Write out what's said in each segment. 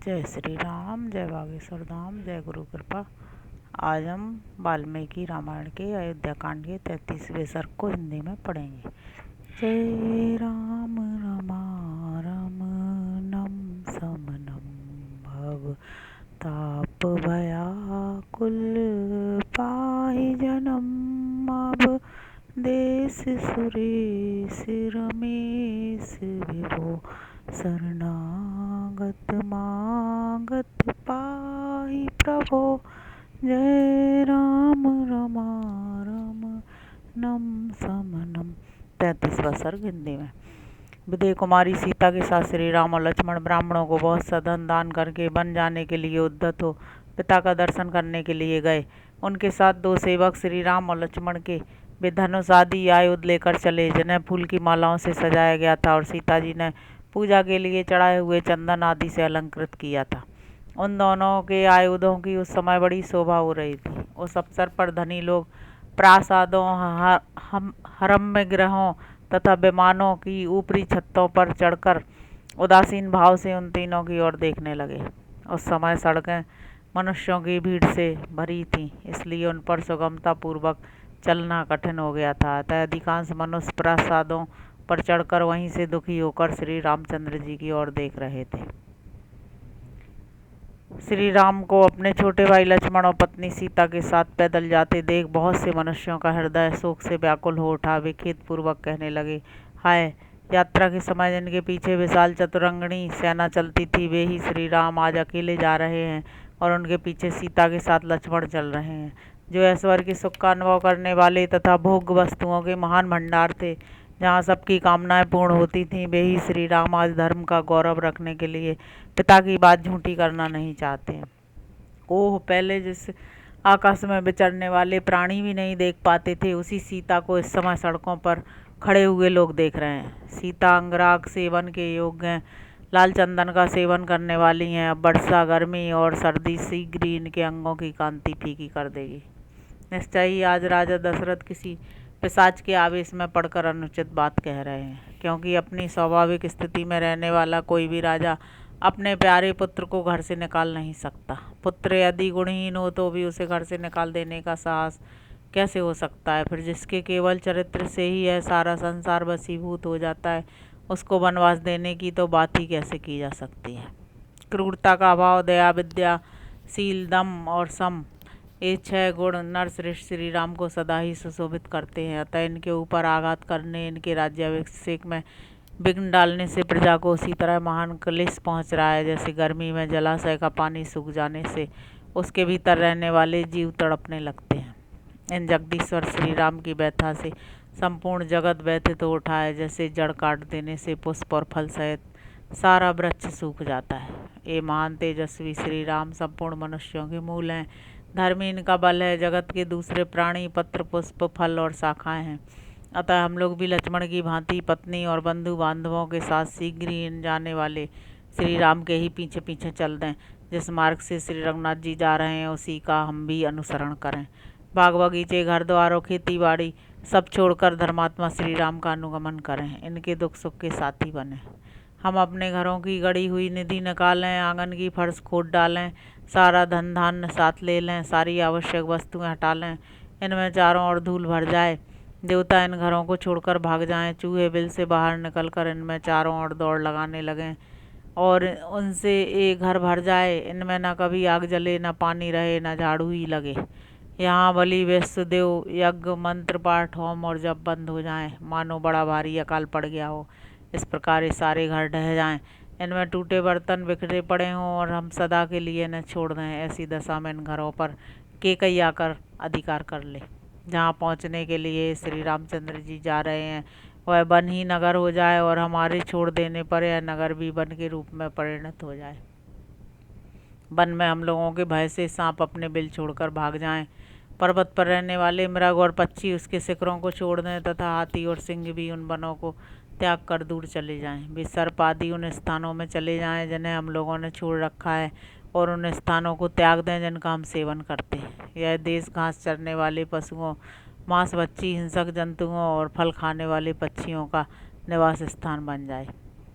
जय श्री राम, जय बागेश्वर धाम, जय गुरु कृपा। आज हम वाल्मीकि रामायण के अयोध्या कांड के 33वें सर्ग को हिंदी में पढ़ेंगे। जय राम रमारमणं समनं भव ताप भयाकुल पाहि जनम अब देश सुरेश रमेश विभो शरणागत मागत पाहि प्रभो। जय राम रमारमणं समनम। 33वां सर्ग हिंदी में। विदेह कुमारी सीता के साथ श्री राम और लक्ष्मण ब्राह्मणों को बहुत सा धन दान करके वन जाने के लिए उद्यत हो पिता का दर्शन करने के लिए गए। उनके साथ दो सेवक श्री राम और लक्ष्मण के वे धनुष आदि आयुध लेकर चले, जिन्हें फूल की मालाओं से सजाया गया था और सीता जी ने पूजा के लिए चढ़ाए हुए चंदन आदि से अलंकृत किया था। उन दोनों के आयुधों की उस समय बड़ी शोभा हो रही थी। उस अवसर पर धनी लोग प्रासादों, हरम्य गृहों तथा विमानों की ऊपरी छतों पर चढ़कर उदासीन भाव से उन तीनों की ओर देखने लगे। उस समय सड़कें मनुष्यों की भीड़ से भरी थीं, इसलिए उन पर सुगमता पूर्वक चलना कठिन हो गया था। अतः अधिकांश मनुष्य प्रासादों पर चढ़कर वहीं से दुखी होकर श्री रामचंद्र जी की ओर देख रहे थे। श्री राम को अपने छोटे भाई लक्ष्मण और पत्नी सीता के साथ पैदल जाते देख बहुत से मनुष्यों का हृदय शोक से व्याकुल हो उठा। वे खेद पूर्वक कहने लगे, हाय, यात्रा के समय जिनके पीछे विशाल चतुरंगनी सेना चलती थी, वे ही श्री राम आज अकेले जा रहे हैं और उनके पीछे सीता के साथ लक्ष्मण चल रहे हैं। जो ऐश्वर्य के सुख का अनुभव करने वाले तथा भोग वस्तुओं के महान भंडार थे, जहाँ सबकी कामनाएं पूर्ण होती थीं, वे ही श्री राम आज धर्म का गौरव रखने के लिए पिता की बात झूठी करना नहीं चाहते। ओह, पहले जिस आकाश में विचरने वाले प्राणी भी नहीं देख पाते थे, उसी सीता को इस समय सड़कों पर खड़े हुए लोग देख रहे हैं। सीता अंगराग सेवन के योग्य हैं, लाल चंदन का सेवन करने वाली हैं। अब वर्षा, गर्मी और सर्दी शीघ्र ही इनके अंगों की कांति फीकी कर देगी। निश्चय ही आज राजा दशरथ किसी पिशाच के आवेश में पड़कर अनुचित बात कह रहे हैं, क्योंकि अपनी स्वाभाविक स्थिति में रहने वाला कोई भी राजा अपने प्यारे पुत्र को घर से निकाल नहीं सकता। पुत्र यदि गुणहीन हो तो भी उसे घर से निकाल देने का साहस कैसे हो सकता है? फिर जिसके केवल चरित्र से ही यह सारा संसार वशीभूत हो जाता है, उसको वनवास देने की तो बात ही कैसे की जा सकती है? क्रूरता का अभाव, दया, विद्या, शील, दम और सम, ये 6 गुण नरश्रेष्ठ श्री राम को सदा ही सुशोभित करते हैं। अतः इनके ऊपर आघात करने, इनके राज्याभिषेक में विघ्न डालने से प्रजा को उसी तरह महान क्लेश पहुंच रहा है, जैसे गर्मी में जलाशय का पानी सूख जाने से उसके भीतर रहने वाले जीव तड़पने लगते हैं। इन जगदीश्वर श्री राम की व्यथा से संपूर्ण जगत व्यथित हो उठा है, जैसे जड़ काट देने से पुष्प और फल सहित सारा वृक्ष सूख जाता है। ये महान तेजस्वी श्री राम संपूर्ण मनुष्यों के मूल हैं, धर्म इनका बल है। जगत के दूसरे प्राणी पत्र, पुष्प, फल और शाखाएं हैं। अतः हम लोग भी लक्ष्मण की भांति पत्नी और बंधु बांधवों के साथ शीघ्र ही इन जाने वाले श्री राम के ही पीछे पीछे चल दें। जिस मार्ग से श्री रघुनाथ जी जा रहे हैं, उसी का हम भी अनुसरण करें। बाग बगीचे, घर द्वारों, खेती बाड़ी सब छोड़कर धर्मात्मा श्री राम का अनुगमन करें। इनके दुख सुख के साथी बने। हम अपने घरों की गड़ी हुई निधि निकालें, आंगन की फर्श खोद डालें, सारा धन धान्य साथ ले लें, सारी आवश्यक वस्तुएं हटा लें, इनमें चारों ओर धूल भर जाए, देवता इन घरों को छोड़कर भाग जाएं, चूहे बिल से बाहर निकलकर इनमें चारों ओर दौड़ लगाने लगें और उनसे एक घर भर जाए, इनमें न कभी आग जले, न पानी रहे, न झाड़ू ही लगे। यहाँ बलि, वैश्यदेव, यज्ञ, मंत्र पाठ, होम और जप बंद हो जाएं, मानो बड़ा भारी अकाल पड़ गया हो। इस प्रकार ये सारे घर ढह जाएं, इनमें टूटे बर्तन बिखरे पड़े हों और हम सदा के लिए इन्हें छोड़ दें। ऐसी दशा में इन घरों पर केकई आकर अधिकार कर ले। जहाँ पहुँचने के लिए श्री रामचंद्र जी जा रहे हैं, वह वन ही नगर हो जाए और हमारे छोड़ देने पर यह नगर भी वन के रूप में परिणत हो जाए। वन में हम लोगों के भय से सांप अपने बिल छोड़कर भाग जाएं, पर्वत पर रहने वाले मृग और पक्षी उसके शिखरों को छोड़ दें तथा हाथी और सिंह भी उन वनों को त्याग कर दूर चले जाएं। वे सर्प आदि उन स्थानों में चले जाएं जिन्हें हम लोगों ने छोड़ रखा है और उन स्थानों को त्याग दें जिनका हम सेवन करते हैं। यह देश घास चरने वाले पशुओं, मांस भक्षी हिंसक जंतुओं और फल खाने वाले पक्षियों का निवास स्थान बन जाए।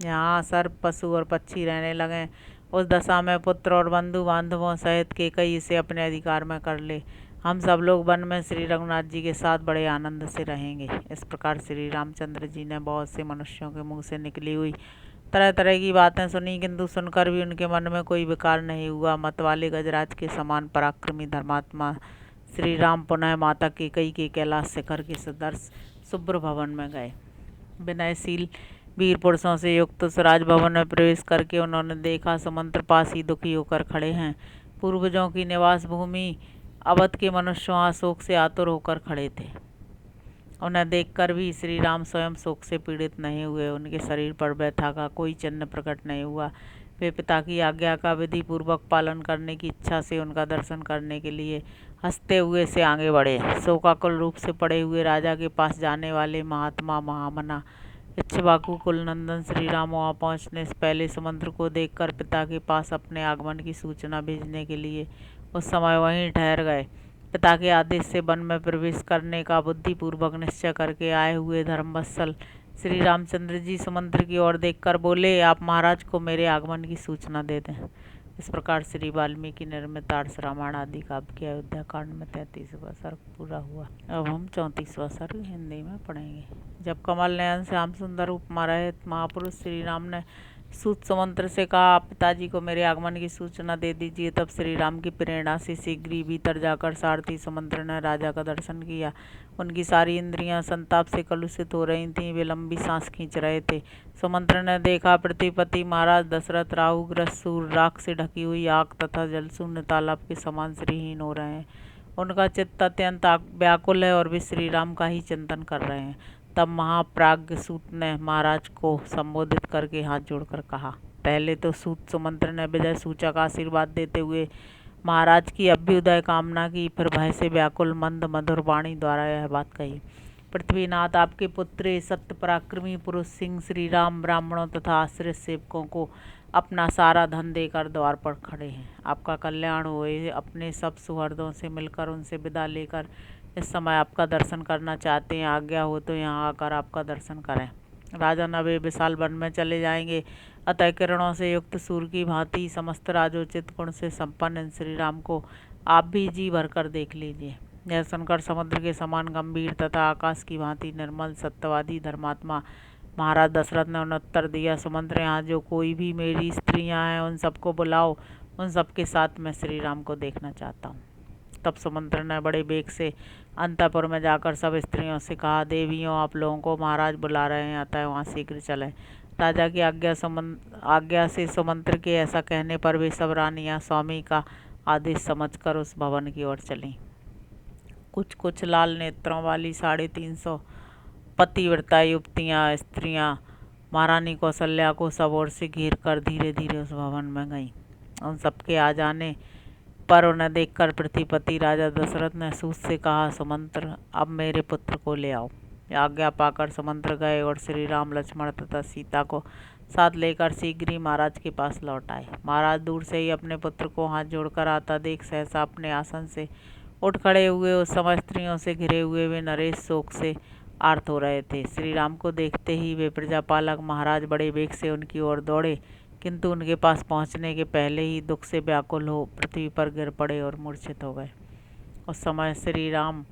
यहाँ सर्प, पशु और पक्षी रहने लगें उस दशा में पुत्र और बंधु बांधवों सहित केकई इसे अपने अधिकार में कर ले। हम सब लोग वन में श्री रघुनाथ जी के साथ बड़े आनंद से रहेंगे। इस प्रकार श्री रामचंद्र जी ने बहुत से मनुष्यों के मुंह से निकली हुई तरह तरह की बातें सुनी, किंतु सुनकर भी उनके मन में कोई विकार नहीं हुआ। मतवाले गजराज के समान पराक्रमी धर्मात्मा श्री राम पुनः माता केकई के कैलाश शिखर के सदर्श शुभ्र भवन में गए। विनयशील वीर पुरुषों से युक्त उस राजभवन में प्रवेश करके उन्होंने देखा सुमंत्र पास ही दुखी होकर खड़े हैं। पूर्वजों की निवास भूमि अवध के मनुष्यों अशोक से आतुर होकर खड़े थे। उन्हें देखकर भी श्री राम स्वयं शोक से पीड़ित नहीं हुए। उनके शरीर पर व्यथा का कोई चिन्ह प्रकट नहीं हुआ। वे पिता की आज्ञा का विधि पूर्वक पालन करने की इच्छा से उनका दर्शन करने के लिए हंसते हुए से आगे बढ़े। शोकाकुल रूप से पड़े हुए राजा के पास जाने वाले महात्मा महामना इक्ष्वाकु कुल नंदन श्री राम वहाँ पहुँचने से पहले सुमंत्र को देखकर पिता के पास अपने आगमन की सूचना भेजने के लिए उस समय वहीं ठहर गए। पिता के आदेश से वन में प्रवेश करने का बुद्धिपूर्वक निश्चय करके आए हुए धर्मवत्सल श्री रामचंद्र जी सुमंत्र की ओर देखकर बोले, आप महाराज को मेरे आगमन की सूचना दे दें। इस प्रकार श्री वाल्मीकि निर्मित आर्ष रामायण आदि काव्य के अयोध्या कांड में 33वां सर्ग पूरा हुआ। अब हम 34वां सर्ग हिंदी में पढ़ेंगे। जब कमल नयन श्याम सुंदर उपमा रहित महापुरुष श्री राम ने सूत सुमंत्र से कहा, आप पिताजी को मेरे आगमन की सूचना दे दीजिए। तब श्री राम की प्रेरणा से शीघ्र ही भीतर जाकर सारथी सुमंत्र ने राजा का दर्शन किया। उनकी सारी इंद्रियां संताप से कलुषित हो रही थीं। वे लंबी सांस खींच रहे थे। सुमंत्र ने देखा पृथ्वीपति महाराज दशरथ राहुग्रस्त सूर्य राख से ढकी हुई आग तथा जलशून्य तालाब के समान श्रीहीन हो रहे हैं। उनका चित्त अत्यंत व्याकुल है और वे श्री राम का ही चिंतन कर रहे हैं। तब महाप्राज्ञ सूत ने महाराज को संबोधित करके हाथ जोड़कर कहा। पहले तो सूत सुमंत्र ने विजय सूचक आशीर्वाद देते हुए महाराज की अभ्युदय कामना की, फिर भय से व्याकुल मंद मधुर वाणी द्वारा यह बात कही। पृथ्वीनाथ, आपके पुत्र सत्य पराक्रमी पुरुष सिंह श्री राम ब्राह्मणों तथा आश्रित सेवकों को अपना सारा धन देकर द्वार पर खड़े हैं। आपका कल्याण होए। अपने सब सुहृदों से मिलकर उनसे विदा लेकर इस समय आपका दर्शन करना चाहते हैं। आज्ञा हो तो यहाँ आकर आपका दर्शन करें। राजन अब विशाल वन में चले जाएंगे। अतः किरणों से युक्त सूर्य की भांति समस्त राजोचित गुण से संपन्न श्री राम को आप भी जी भरकर देख लीजिए। यह सुनकर समुद्र के समान गंभीर तथा आकाश की भांति निर्मल सत्यवादी धर्मात्मा महाराज दशरथ ने उन्हें उत्तर दिया, सुमंत्र, यहाँ जो कोई भी मेरी स्त्रियाँ हैं उन सबको बुलाओ। उन सबके साथ मैं श्री राम को देखना चाहता हूँ। तब सुमंत्र ने बड़े वेग से अंतःपुर में जाकर सब स्त्रियों से कहा, देवियों, आप लोगों को महाराज बुला रहे हैं, अतः वहाँ शीघ्र चलें। राजा की आज्ञा से सुमंत्र के ऐसा कहने पर वे सब रानियाँ स्वामी का आदेश समझकर उस भवन की ओर चलीं। कुछ लाल नेत्रों वाली 350 पतिव्रता युवतियाँ स्त्रियाँ महारानी कौशल्या को सब ओर से घेर कर धीरे धीरे उस भवन में गईं। उन सबके आ जाने पर उन्हें देखकर पृथ्वीपति राजा दशरथ ने सूत से कहा, सुमंत्र, अब मेरे पुत्र को ले आओ। आज्ञा पाकर सुमंत्र गए और श्री राम लक्ष्मण तथा सीता को साथ लेकर शीघ्र ही महाराज के पास लौट आए। महाराज दूर से ही अपने पुत्र को हाथ जोड़कर आता देख सहसा अपने आसन से उठ खड़े हुए। उस समय स्त्रियों से घिरे हुए वे नरेश शोक से आर्त हो रहे थे। श्री राम को देखते ही वे प्रजापालक महाराज बड़े वेग से उनकी ओर दौड़े, किंतु उनके पास पहुंचने के पहले ही दुख से व्याकुल हो पृथ्वी पर गिर पड़े और मूर्छित हो गए। उस समय श्री राम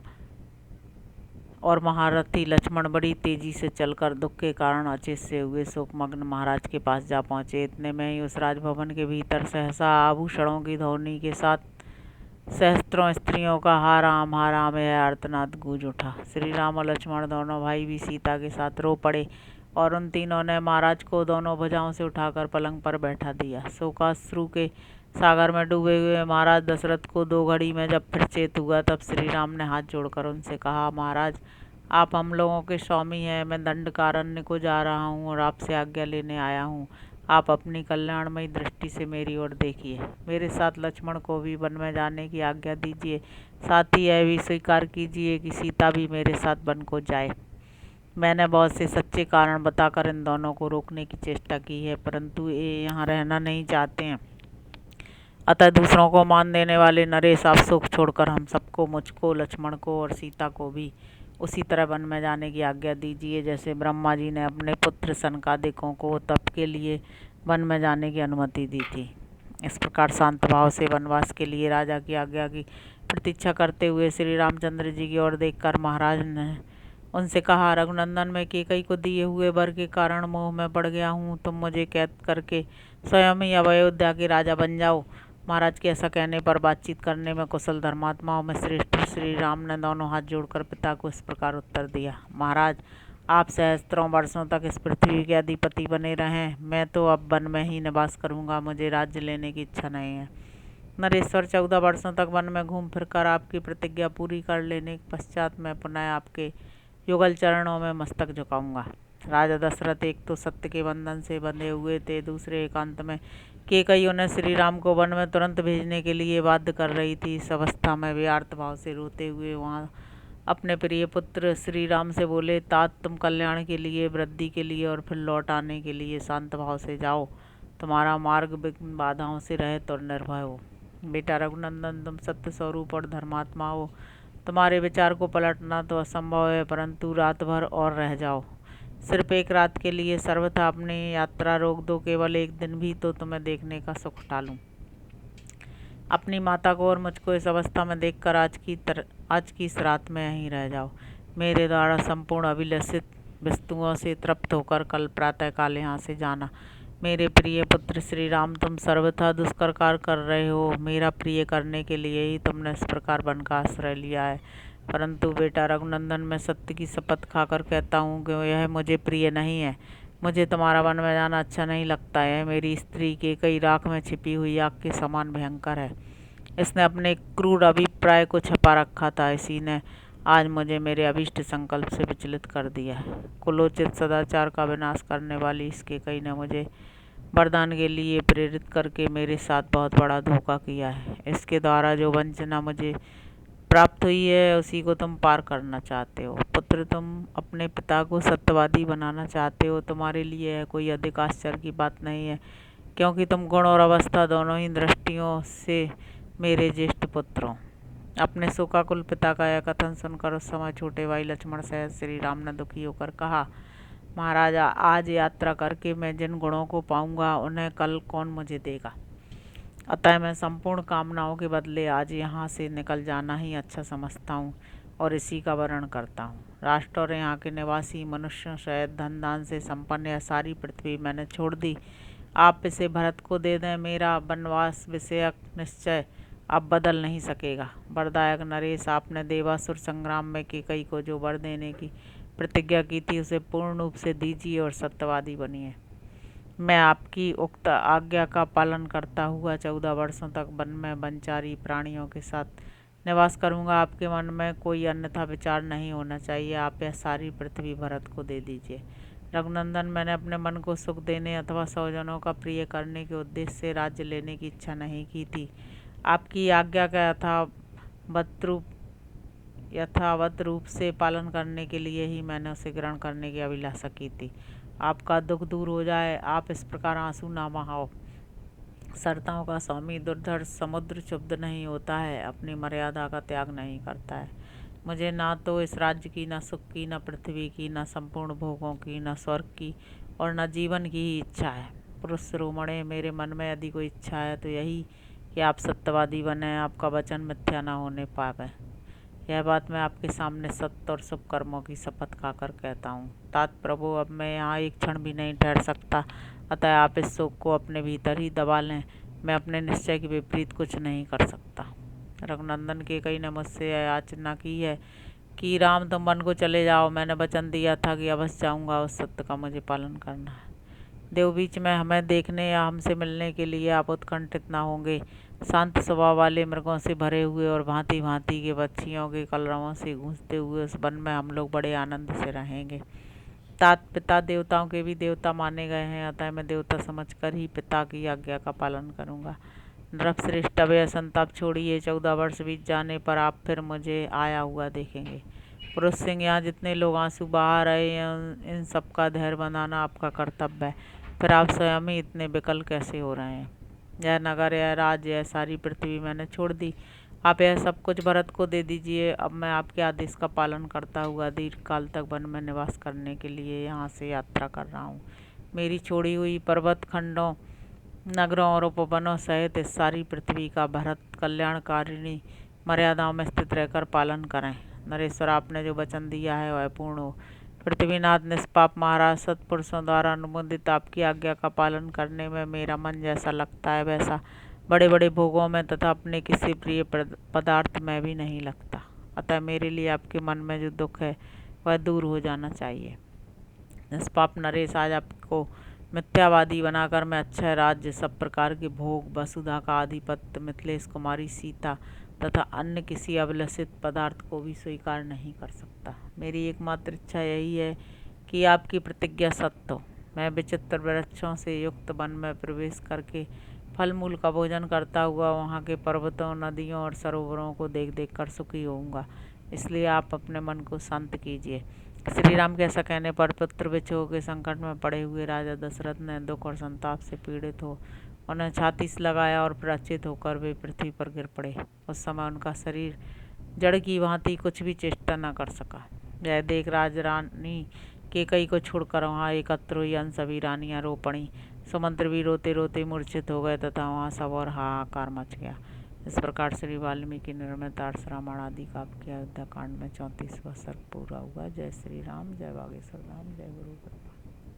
और महारथी लक्ष्मण बड़ी तेजी से चलकर दुख के कारण अचेत से हुए शोकमग्न महाराज के पास जा पहुंचे। इतने में ही उस राजभवन के भीतर सहसा आभूषणों की ध्वनि के साथ सहस्त्रों स्त्रियों का हा राम यह आर्तनाद गूंज उठा। श्री राम और लक्ष्मण दोनों भाई भी सीता के साथ रो पड़े और उन तीनों ने महाराज को दोनों भुजाओं से उठाकर पलंग पर बैठा दिया। शोकाश्रु के सागर में डूबे हुए महाराज दशरथ को 2 घड़ी में जब फिर चेत हुआ, तब श्री राम ने हाथ जोड़कर उनसे कहा, महाराज, आप हम लोगों के स्वामी हैं। मैं दंडकारण्य को जा रहा हूँ और आपसे आज्ञा लेने आया हूँ। आप अपनी कल्याणमयी दृष्टि से मेरी ओर देखिए। मेरे साथ लक्ष्मण को भी वन में जाने की आज्ञा दीजिए। साथ ही यह भी स्वीकार कीजिए कि सीता भी मेरे साथ वन को जाए। मैंने बहुत से सच्चे कारण बताकर इन दोनों को रोकने की चेष्टा की है, परंतु ये यहाँ रहना नहीं चाहते हैं। अतः दूसरों को मान देने वाले नरेश, आप शोक छोड़कर हम सबको, मुझको, लक्ष्मण को और सीता को भी उसी तरह वन में जाने की आज्ञा दीजिए जैसे ब्रह्मा जी ने अपने पुत्र सनकादिकों को तप के लिए वन में जाने की अनुमति दी थी। इस प्रकार शांत भाव से वनवास के लिए राजा की आज्ञा की प्रतीक्षा करते हुए श्री रामचंद्र जी की ओर देखकर महाराज ने उनसे कहा, रघुनंदन, मैं कैकई को दिए हुए वर के कारण मोह में पड़ गया हूँ। तुम मुझे कैद करके स्वयं ही अब अयोध्या के राजा बन जाओ। महाराज के ऐसा कहने पर बातचीत करने में कुशल धर्मात्माओं में श्रेष्ठ श्री राम ने दोनों हाथ जोड़कर पिता को इस प्रकार उत्तर दिया, महाराज, आप सहस्त्रों वर्षों तक इस पृथ्वी के अधिपति बने रहें। मैं तो अब वन में ही निवास करूंगा, मुझे राज्य लेने की इच्छा नहीं है। नरेश्वर 14 वर्षों तक वन में घूम फिर कर आपकी प्रतिज्ञा पूरी कर लेने के पश्चात मैं पुनः आपके युगल चरणों में मस्तक झुकाऊंगा। राजा दशरथ एक तो सत्य के बंधन से बंधे हुए थे, दूसरे एकांत में कैकई उन्हें श्री राम को वन में तुरंत भेजने के लिए बाध्य कर रही थी। इस अवस्था में वे आर्त भाव से रोते हुए वहाँ अपने प्रिय पुत्र श्री राम से बोले, तात, तुम कल्याण के लिए, वृद्धि के लिए और फिर लौट आने के लिए शांत भाव से जाओ। तुम्हारा मार्ग विघ्न बाधाओं से रहित और निर्भय हो। बेटा रघुनंदन, तुम सत्य स्वरूप और धर्मात्मा हो। तुम्हारे विचार को पलटना तो असंभव है, परंतु रात भर और रह जाओ। सिर्फ एक रात के लिए सर्वथा अपनी यात्रा रोक दो, केवल एक दिन भी तो तुम्हें देखने का सुख टालूं। अपनी माता को और मुझको इस अवस्था में देखकर आज की इस रात में यहीं रह जाओ। मेरे द्वारा संपूर्ण अभिलषित वस्तुओं से तृप्त होकर कल प्रातःकाल यहाँ से जाना। मेरे प्रिय पुत्र श्री राम, तुम सर्वथा दुष्कर कार्य कर रहे हो। मेरा प्रिय करने के लिए ही तुमने इस प्रकार वन का आश्रय लिया है, परंतु बेटा रघुनंदन, मैं सत्य की शपथ खाकर कहता हूँ कि यह मुझे प्रिय नहीं है। मुझे तुम्हारा वन में जाना अच्छा नहीं लगता है। मेरी स्त्री के कई राख में छिपी हुई आग के समान भयंकर है। इसने अपने क्रूर अभिप्राय को छपा रखा था, इसी ने आज मुझे मेरे अभीष्ट संकल्प से विचलित कर दिया है। कुलोचित सदाचार का विनाश करने वाली इसके कई ने मुझे वरदान के लिए प्रेरित करके मेरे साथ बहुत बड़ा धोखा किया है। इसके द्वारा जो वंचना मुझे प्राप्त हुई है उसी को तुम पार करना चाहते हो। पुत्र, तुम अपने पिता को सत्यवादी बनाना चाहते हो। तुम्हारे लिए यह कोई अधिक आश्चर्य की बात नहीं है, क्योंकि तुम गुण और अवस्था दोनों ही दृष्टियों से मेरे ज्येष्ठ पुत्र हो। अपने शोकाकुल पिता का यह कथन सुनकर उस समय छोटे भाई लक्ष्मण सहित श्री राम ने दुखी होकर कहा, महाराजा, आज यात्रा करके मैं जिन गुणों को पाऊंगा उन्हें कल कौन मुझे देगा। अतः मैं संपूर्ण कामनाओं के बदले आज यहाँ से निकल जाना ही अच्छा समझता हूँ और इसी का वर्ण करता हूँ। राष्ट्र और यहाँ के निवासी मनुष्यों सहित धन दान से संपन्न यह सारी पृथ्वी मैंने छोड़ दी। आप इसे भरत को दे दें। मेरा वनवास विषयक निश्चय अब बदल नहीं सकेगा। वरदायक नरेश, आपने देवासुर संग्राम में कैकई को जो वर देने की प्रतिज्ञा की थी उसे पूर्ण रूप से दीजिए और सत्यवादी बनिए। मैं आपकी उक्त आज्ञा का पालन करता हुआ 14 वर्षों तक वन में वनचारी प्राणियों के साथ निवास करूंगा। आपके मन में कोई अन्यथा विचार नहीं होना चाहिए। आप यह सारी पृथ्वी भरत को दे दीजिए। रघुनंदन, मैंने अपने मन को सुख देने अथवा स्वजनों का प्रिय करने के उद्देश्य से राज्य लेने की इच्छा नहीं की थी। आपकी आज्ञा का यथावत रूप से पालन करने के लिए ही मैंने उसे ग्रहण करने की अभिलाषा की थी। आपका दुख दूर हो जाए, आप इस प्रकार आंसू ना बहाओ। सरताओं का स्वामी दुर्धर समुद्र क्षुब्ध नहीं होता है, अपनी मर्यादा का त्याग नहीं करता है। मुझे ना तो इस राज्य की, ना सुख की, ना पृथ्वी की, ना संपूर्ण भोगों की, ना स्वर्ग की और न जीवन की ही इच्छा है। पुरुष शिरोमणे, मेरे मन में यदि कोई इच्छा है तो यही कि आप सत्यवादी बने, आपका वचन मिथ्या न होने पावे। यह बात मैं आपके सामने सत्य और शुभ कर्मों की शपथ खाकर कहता हूँ। तात प्रभु, अब मैं यहाँ एक क्षण भी नहीं ठहर सकता, अतः आप इस शोक को अपने भीतर ही दबा लें। मैं अपने निश्चय के विपरीत कुछ नहीं कर सकता। रघुनंदन, कैकई ने मुझसे यह याचना की है कि राम, तुम वन को चले जाओ। मैंने वचन दिया था कि अवश्य जाऊँगा, उस सत्य का मुझे पालन करना है। देव बीच में हमें देखने या हमसे मिलने के लिए आप उत्कंठित ना होंगे। शांत स्वभाव वाले मृगों से भरे हुए और भांति भांति के पक्षियों के कलरवों से गूंजते हुए उस वन में हम लोग बड़े आनंद से रहेंगे। तात, पिता देवताओं के भी देवता माने गए हैं, अतः मैं देवता समझकर ही पिता की आज्ञा का पालन करूंगा। नृपश्रेष्ठ, अब यह संताप छोड़िए। 14 वर्ष बीत जाने पर आप फिर मुझे आया हुआ देखेंगे। पुरुष सिंह, यहाँ जितने लोग आंसू बहा रहे हैं इन सबका धैर्य बनाना आपका कर्तव्य है। फिर आप स्वयं ही इतने विकल कैसे हो रहे हैं। यह नगर, यह राज्य, यह सारी पृथ्वी मैंने छोड़ दी। आप यह सब कुछ भरत को दे दीजिए। अब मैं आपके आदेश का पालन करता हुआ दीर्घ काल तक वन में निवास करने के लिए यहाँ से यात्रा कर रहा हूँ। मेरी छोड़ी हुई पर्वत खंडों नगरों और उपवनों सहित इस सारी पृथ्वी का भरत कल्याणकारिणी मर्यादाओं में स्थित रहकर पालन करें। नरेश्वर, आपने जो वचन दिया है वह पूर्ण हो। पृथ्वीनाथ निष्पाप महाराज, सत्पुरुषों द्वारा अनुमोदित आपकी आज्ञा का पालन करने में मेरा मन जैसा लगता है वैसा बड़े बड़े भोगों में तथा अपने किसी प्रिय पदार्थ में भी नहीं लगता। अतः मेरे लिए आपके मन में जो दुख है वह दूर हो जाना चाहिए। निष्पाप नरेश, आज आपको मिथ्यावादी बनाकर मैं अच्छा राज्य, सब प्रकार के भोग, वसुधा का आधिपत्य, मिथिलेश कुमारी सीता तथा अन्य किसी अभिलषित पदार्थ को भी स्वीकार नहीं कर सकता। मेरी एकमात्र इच्छा यही है कि आपकी प्रतिज्ञा सत्य हो। मैं विचित्र वृक्षों से युक्त वन में प्रवेश करके फल मूल का भोजन करता हुआ वहाँ के पर्वतों, नदियों और सरोवरों को देख देख कर सुखी होऊंगा। इसलिए आप अपने मन को शांत कीजिए। श्री राम के ऐसा कहने पर पुत्र विछोह के संकट में पड़े हुए राजा दशरथ ने दुख और संताप से पीड़ित हो उन्हें छाती से लगाया और प्रचित होकर वे पृथ्वी पर गिर पड़े। उस समय उनका शरीर जड़ की भांति कुछ भी चेष्टा न कर सका। यह देख राजरानी कैकेयी को छोड़कर वहाँ एकत्र हुई अन्य सभी रानियां रो पड़ी। सुमंत्र भी रोते रोते मूर्छित हो गए तथा वहाँ सब और हाहाकार मच गया। इस प्रकार श्री वाल्मीकि निर्मित आर्ष रामायण आदि काव्य के अयोध्या कांड में 34वां सर्ग पूरा हुआ। जय श्री राम, जय बागेश्वर धाम, जय गुरु कृपा।